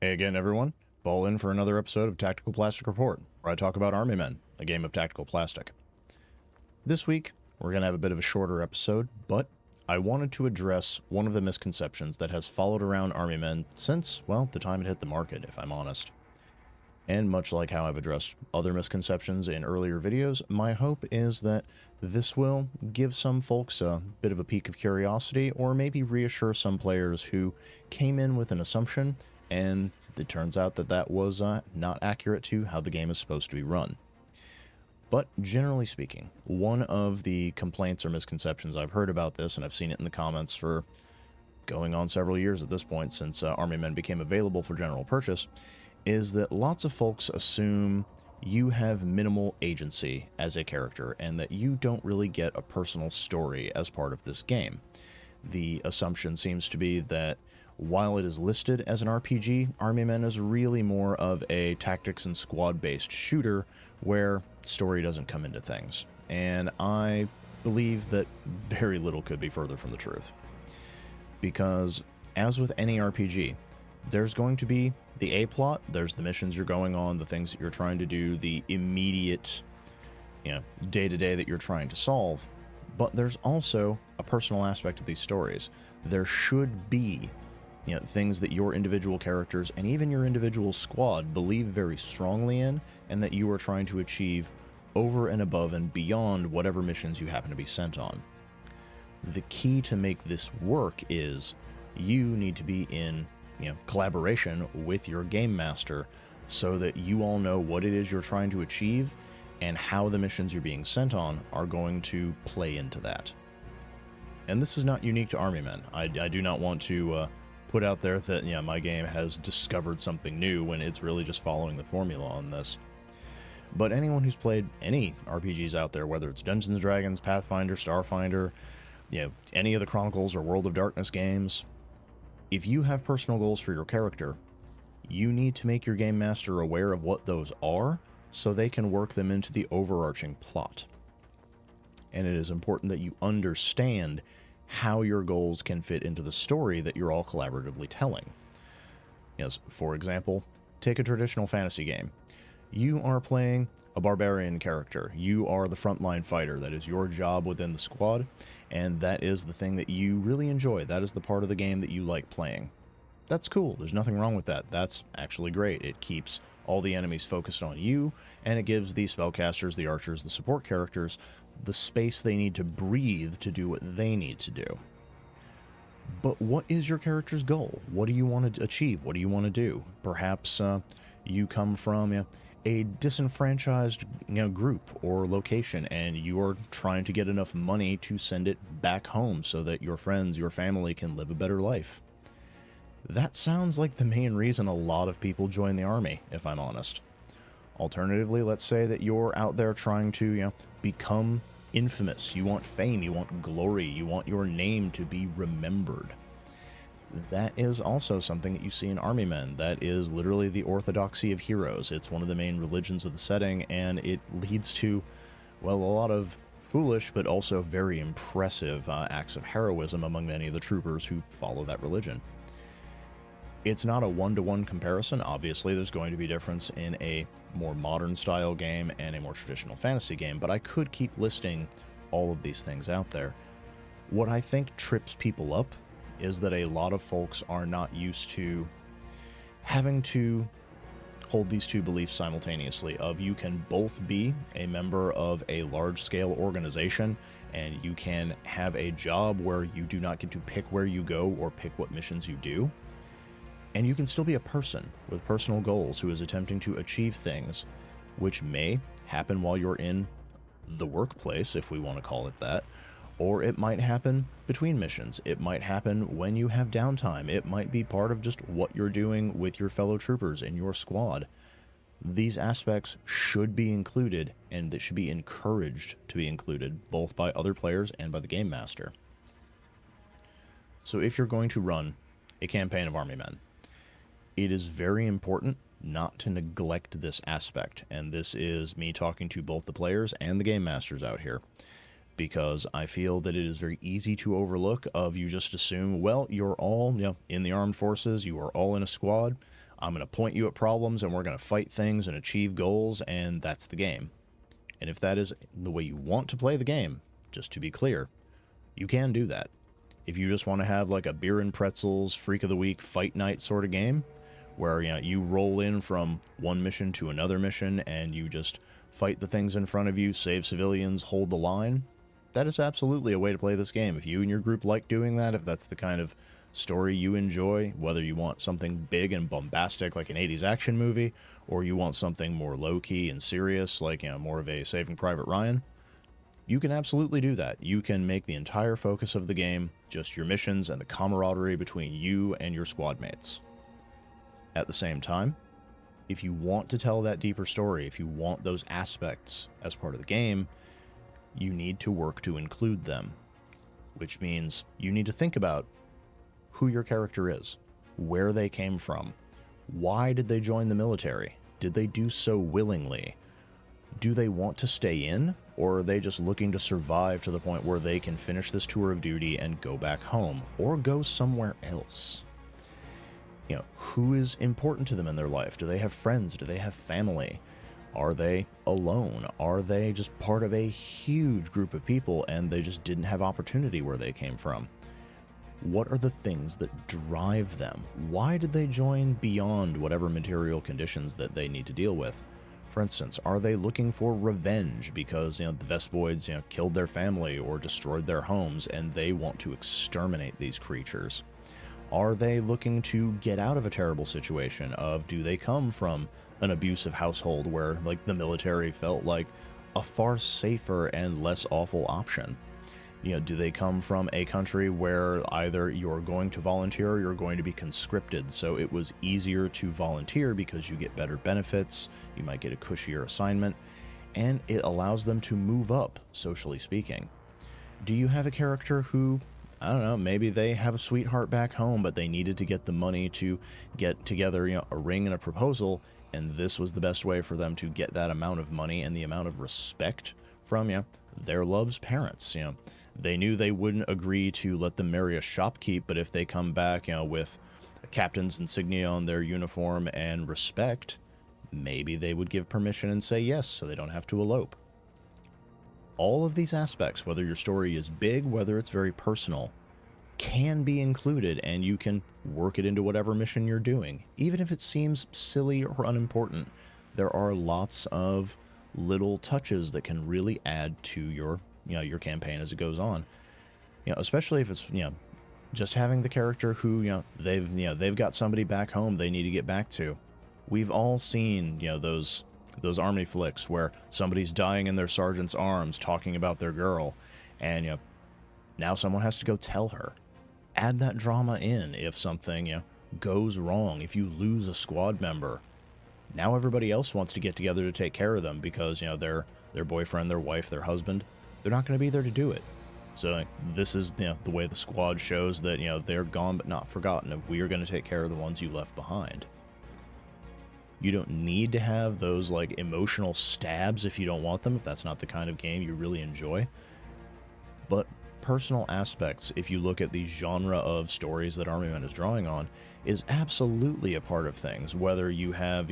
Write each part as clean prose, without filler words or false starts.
Hey again, everyone. Ball in for another episode of Tactical Plastic Report, where I talk about Army Men, a game of tactical plastic. This week, we're going to have a bit of a shorter episode, but I wanted to address one of the misconceptions that has followed around Army Men since, well, the time it hit the market, if I'm honest. And much like how I've addressed other misconceptions in earlier videos, my hope is that this will give some folks a bit of a peak of curiosity, or maybe reassure some players who came in with an assumption and it turns out that that was not accurate to how the game is supposed to be run. But generally speaking, one of the complaints or misconceptions I've heard about this, and I've seen it in the comments for going on several years at this point since Army Men became available for general purchase, is that lots of folks assume you have minimal agency as a character and that you don't really get a personal story as part of this game. The assumption seems to be that while it is listed as an RPG, Army Men is really more of a tactics and squad-based shooter where story doesn't come into things. And I believe that very little could be further from the truth. Because, as with any RPG, there's going to be the A-plot, there's the missions you're going on, the things that you're trying to do, the immediate, day-to-day that you're trying to solve. But there's also a personal aspect of these stories. There should be things that your individual characters and even your individual squad believe very strongly in, and that you are trying to achieve over and above and beyond whatever missions you happen to be sent on. The key to make this work is you need to be in collaboration with your game master so that you all know what it is you're trying to achieve and how the missions you're being sent on are going to play into that. And this is not unique to Army Men. I do not want to put out there that my game has discovered something new when it's really just following the formula on this. But anyone who's played any RPGs out there, whether it's Dungeons & Dragons, Pathfinder, Starfinder, any of the Chronicles or World of Darkness games, if you have personal goals for your character, you need to make your game master aware of what those are so they can work them into the overarching plot. And it is important that you understand how your goals can fit into the story that you're all collaboratively telling. Yes, for example, take a traditional fantasy game. You are playing a barbarian character. You are the frontline fighter. That is your job within the squad, and that is the thing that you really enjoy. That is the part of the game that you like playing. That's cool. There's nothing wrong with that. That's actually great. It keeps all the enemies focused on you, and it gives the spellcasters, the archers, the support characters the space they need to breathe to do what they need to do. But what is your character's goal? What do you want to achieve? What do you want to do? Perhaps you come from a disenfranchised group or location, and you are trying to get enough money to send it back home so that your friends, your family can live a better life. That sounds like the main reason a lot of people join the army, if I'm honest. Alternatively, let's say that you're out there trying to become infamous. You want fame, you want glory, you want your name to be remembered. That is also something that you see in Army Men. That is literally the orthodoxy of heroes. It's one of the main religions of the setting, and it leads to, well, a lot of foolish but also very impressive acts of heroism among many of the troopers who follow that religion. It's not a one-to-one comparison. Obviously, there's going to be a difference in a more modern style game and a more traditional fantasy game, but I could keep listing all of these things out there. What I think trips people up is that a lot of folks are not used to having to hold these two beliefs simultaneously of you can both be a member of a large-scale organization and you can have a job where you do not get to pick where you go or pick what missions you do. And you can still be a person with personal goals who is attempting to achieve things, which may happen while you're in the workplace, if we want to call it that, or it might happen between missions. It might happen when you have downtime. It might be part of just what you're doing with your fellow troopers in your squad. These aspects should be included, and they should be encouraged to be included, both by other players and by the game master. So if you're going to run a campaign of Army Men, it is very important not to neglect this aspect, and this is me talking to both the players and the game masters out here, because I feel that it is very easy to overlook of you just assume, well, you're all in the armed forces, you are all in a squad, I'm going to point you at problems and we're going to fight things and achieve goals, and that's the game. And if that is the way you want to play the game, just to be clear, you can do that. If you just want to have like a beer and pretzels, freak of the week, fight night sort of game, where you roll in from one mission to another mission and you just fight the things in front of you, save civilians, hold the line, that is absolutely a way to play this game. If you and your group like doing that, if that's the kind of story you enjoy, whether you want something big and bombastic like an 80s action movie, or you want something more low-key and serious like more of a Saving Private Ryan, you can absolutely do that. You can make the entire focus of the game just your missions and the camaraderie between you and your squad mates. At the same time, if you want to tell that deeper story, if you want those aspects as part of the game, you need to work to include them, which means you need to think about who your character is, where they came from, why did they join the military, did they do so willingly, do they want to stay in, or are they just looking to survive to the point where they can finish this tour of duty and go back home, or go somewhere else? Who is important to them in their life? Do they have friends? Do they have family? Are they alone? Are they just part of a huge group of people and they just didn't have opportunity where they came from? What are the things that drive them? Why did they join beyond whatever material conditions that they need to deal with? For instance, are they looking for revenge because the Vespoids killed their family or destroyed their homes and they want to exterminate these creatures? Are they looking to get out of a terrible situation of, do they come from an abusive household where the military felt like a far safer and less awful option? Do they come from a country where either you're going to volunteer or you're going to be conscripted, so it was easier to volunteer because you get better benefits, you might get a cushier assignment, and it allows them to move up, socially speaking? Do you have a character who, I don't know, maybe they have a sweetheart back home, but they needed to get the money to get together, a ring and a proposal, and this was the best way for them to get that amount of money and the amount of respect from, their love's parents. They knew they wouldn't agree to let them marry a shopkeep, but if they come back, with a captain's insignia on their uniform and respect, maybe they would give permission and say yes, so they don't have to elope. All of these aspects, whether your story is big, whether it's very personal, can be included, and you can work it into whatever mission you're doing. Even if it seems silly or unimportant, there are lots of little touches that can really add to your campaign as it goes on. Especially if it's just having the character who they've got somebody back home they need to get back to. We've all seen those army flicks where somebody's dying in their sergeant's arms talking about their girl, and now someone has to go tell her. Add that drama in if something goes wrong, if you lose a squad member. Now everybody else wants to get together to take care of them because their boyfriend, their wife, their husband, they're not going to be there to do it. So this is the way the squad shows that they're gone but not forgotten, and we are going to take care of the ones you left behind. You don't need to have those emotional stabs if you don't want them, if that's not the kind of game you really enjoy. But personal aspects, if you look at the genre of stories that Army Men is drawing on, is absolutely a part of things. Whether you have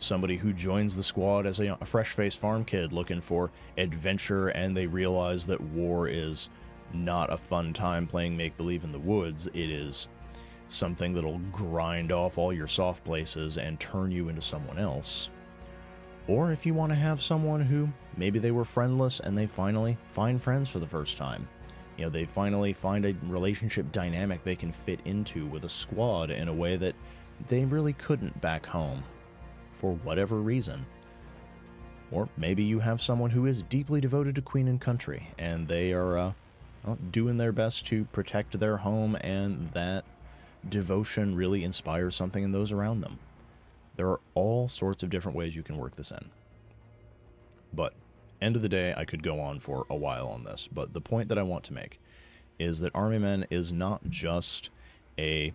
somebody who joins the squad as a fresh-faced farm kid looking for adventure, and they realize that war is not a fun time playing make-believe in the woods, it is something that'll grind off all your soft places and turn you into someone else. Or if you want to have someone who maybe they were friendless and they finally find friends for the first time. They finally find a relationship dynamic they can fit into with a squad in a way that they really couldn't back home, for whatever reason. Or maybe you have someone who is deeply devoted to Queen and Country, and they are doing their best to protect their home, and that devotion really inspires something in those around them. There are all sorts of different ways you can work this in. But, end of the day, I could go on for a while on this, but the point that I want to make is that Army Men is not just a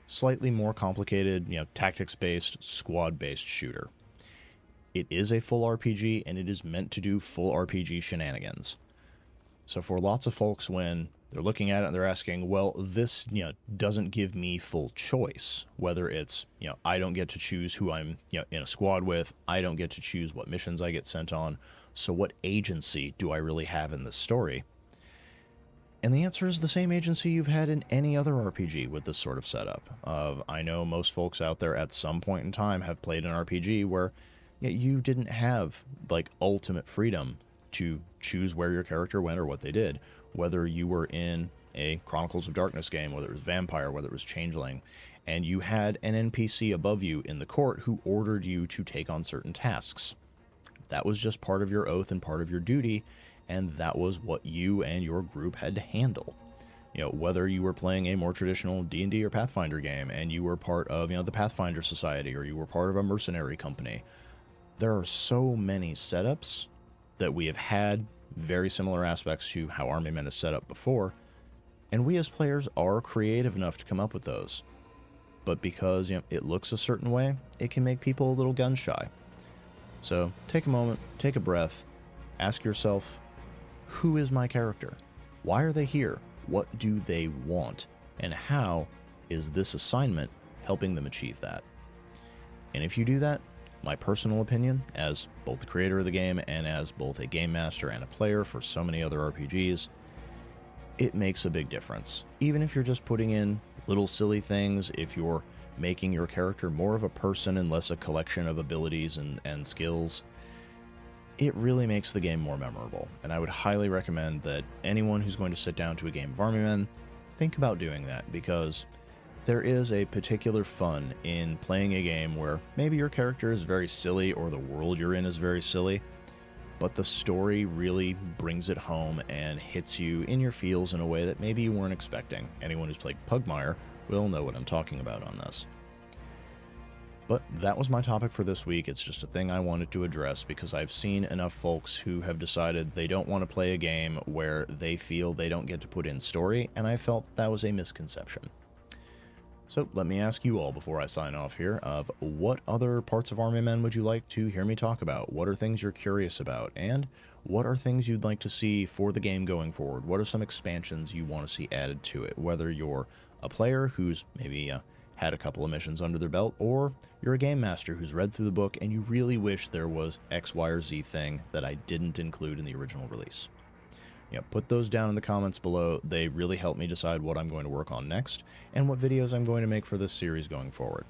slightly more complicated, tactics-based, squad-based shooter. It is a full RPG, and it is meant to do full RPG shenanigans. So for lots of folks, when They're looking at it and they're asking, well, this, doesn't give me full choice. Whether it's, I don't get to choose who I'm, in a squad with. I don't get to choose what missions I get sent on. So what agency do I really have in this story? And the answer is the same agency you've had in any other RPG with this sort of setup. I know most folks out there at some point in time have played an RPG where you didn't have, like, ultimate freedom to choose where your character went or what they did. Whether you were in a Chronicles of Darkness game, whether it was Vampire, whether it was Changeling, and you had an NPC above you in the court who ordered you to take on certain tasks. That was just part of your oath and part of your duty, and that was what you and your group had to handle. Whether you were playing a more traditional D&D or Pathfinder game, and you were part of, the Pathfinder Society, or you were part of a mercenary company, there are so many setups that we have had very similar aspects to how Army Men is set up before, and we as players are creative enough to come up with those. But because it looks a certain way, it can make people a little gun shy. So take a moment, take a breath, ask yourself, who is my character? Why are they here? What do they want? And how is this assignment helping them achieve that? And if you do that, my personal opinion, as both the creator of the game and as both a game master and a player for so many other RPGs, it makes a big difference. Even if you're just putting in little silly things, if you're making your character more of a person and less a collection of abilities and skills, it really makes the game more memorable. And I would highly recommend that anyone who's going to sit down to a game of Army Men think about doing that, because there is a particular fun in playing a game where maybe your character is very silly or the world you're in is very silly, but the story really brings it home and hits you in your feels in a way that maybe you weren't expecting. Anyone who's played Pugmire will know what I'm talking about on this. But that was my topic for this week. It's just a thing I wanted to address because I've seen enough folks who have decided they don't want to play a game where they feel they don't get to put in story, and I felt that was a misconception. So let me ask you all before I sign off here, of what other parts of Army Men would you like to hear me talk about? What are things you're curious about? And what are things you'd like to see for the game going forward? What are some expansions you want to see added to it? Whether you're a player who's maybe had a couple of missions under their belt, or you're a game master who's read through the book and you really wish there was X, Y, or Z thing that I didn't include in the original release. Put those down in the comments below. They really help me decide what I'm going to work on next and what videos I'm going to make for this series going forward.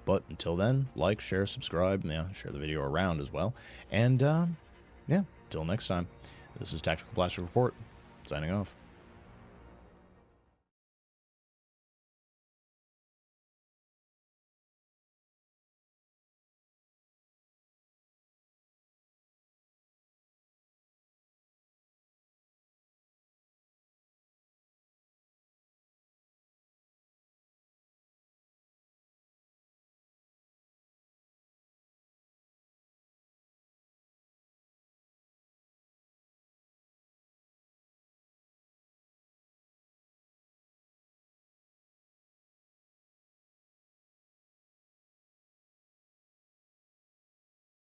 But until then, like, share, subscribe, share the video around as well. And till next time, this is Tactical Blaster Report, signing off.